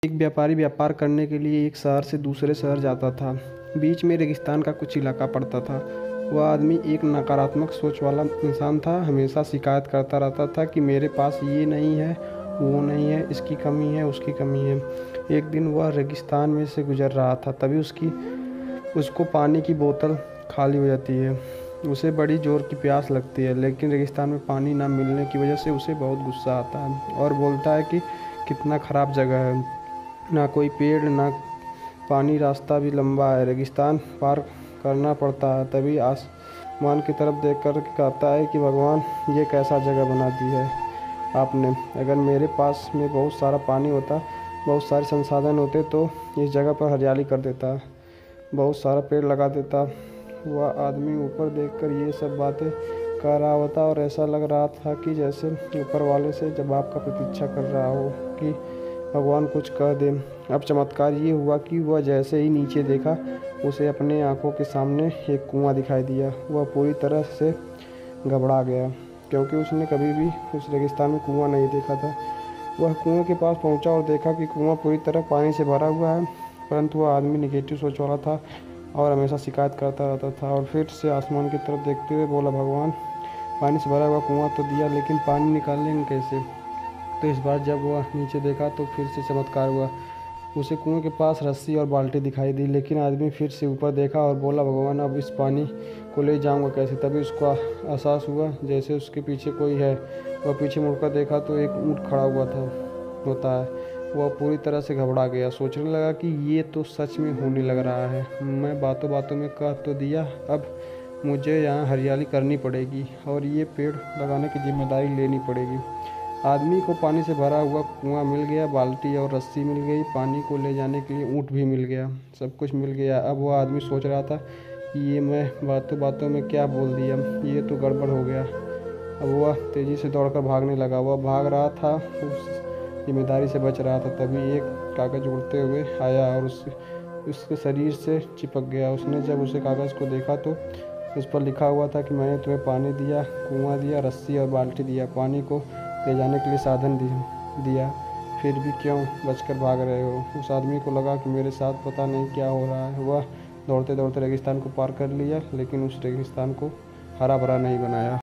एक व्यापारी व्यापार करने के लिए एक शहर से दूसरे शहर जाता था। बीच में रेगिस्तान का कुछ इलाका पड़ता था। वह आदमी एक नकारात्मक सोच वाला इंसान था। हमेशा शिकायत करता रहता था कि मेरे पास ये नहीं है, वो नहीं है, इसकी कमी है, उसकी कमी है। एक दिन वह रेगिस्तान में से गुजर रहा था, तभी उसको पानी की बोतल खाली हो जाती है। उसे बड़ी ज़ोर की प्यास लगती है, लेकिन रेगिस्तान में पानी ना मिलने की वजह से उसे बहुत गुस्सा आता है और बोलता है कि कितना ख़राब जगह है, ना कोई पेड़ ना पानी, रास्ता भी लंबा है, रेगिस्तान पार करना पड़ता है। तभी आसमान की तरफ देख कर कहता है कि भगवान, ये कैसा जगह बना दी है आपने। अगर मेरे पास में बहुत सारा पानी होता, बहुत सारे संसाधन होते तो इस जगह पर हरियाली कर देता, बहुत सारा पेड़ लगा देता। वह आदमी ऊपर देखकर ये सब बातें कर रहा होता और ऐसा लग रहा था कि जैसे ऊपर वाले से जवाब का प्रतीक्षा कर रहा हो कि भगवान कुछ कह दे। अब चमत्कार ये हुआ कि वह जैसे ही नीचे देखा, उसे अपने आंखों के सामने एक कुआं दिखाई दिया। वह पूरी तरह से घबरा गया, क्योंकि उसने कभी भी उस रेगिस्तान में कुआं नहीं देखा था। वह कुएं के पास पहुंचा और देखा कि कुआं पूरी तरह पानी से भरा हुआ है, परंतु वह आदमी नेगेटिव सोच वाला था और हमेशा शिकायत करता रहता था। और फिर से आसमान की तरफ देखते हुए बोला, भगवान, पानी से भरा हुआ कुआं तो दिया, लेकिन पानी निकालेंगे कैसे? तो इस बार जब वह नीचे देखा तो फिर से चमत्कार हुआ। उसे कुएं के पास रस्सी और बाल्टी दिखाई दी, लेकिन आदमी फिर से ऊपर देखा और बोला, भगवान, अब इस पानी को ले जाऊंगा कैसे? तभी उसको एहसास हुआ जैसे उसके पीछे कोई है। वह पीछे मुड़कर देखा तो एक ऊँट खड़ा हुआ होता है। वह पूरी तरह से घबरा गया, सोचने लगा कि ये तो सच में होने लग रहा है। मैं बातों बातों में कह तो दिया, अब मुझे यहाँ हरियाली करनी पड़ेगी और ये पेड़ लगाने की जिम्मेदारी लेनी पड़ेगी। आदमी को पानी से भरा हुआ कुआं मिल गया, बाल्टी और रस्सी मिल गई, पानी को ले जाने के लिए ऊँट भी मिल गया, सब कुछ मिल गया। अब वह आदमी सोच रहा था कि ये मैं बातों बातों में क्या बोल दिया, ये तो गड़बड़ हो गया। अब वह तेज़ी से दौड़कर भागने लगा। वह भाग रहा था, उस जिम्मेदारी से बच रहा था। तभी एक कागज़ उड़ते हुए आया और उसके शरीर से चिपक गया। उसने जब उसे कागज़ को देखा तो उस पर लिखा हुआ था कि मैंने तुम्हें पानी दिया, कुआं दिया, रस्सी और बाल्टी दिया, पानी को ले जाने के लिए साधन दिया, फिर भी क्यों बचकर भाग रहे हो? उस आदमी को लगा कि मेरे साथ पता नहीं क्या हो रहा है। वह दौड़ते दौड़ते रेगिस्तान को पार कर लिया, लेकिन उस रेगिस्तान को हरा भरा नहीं बनाया।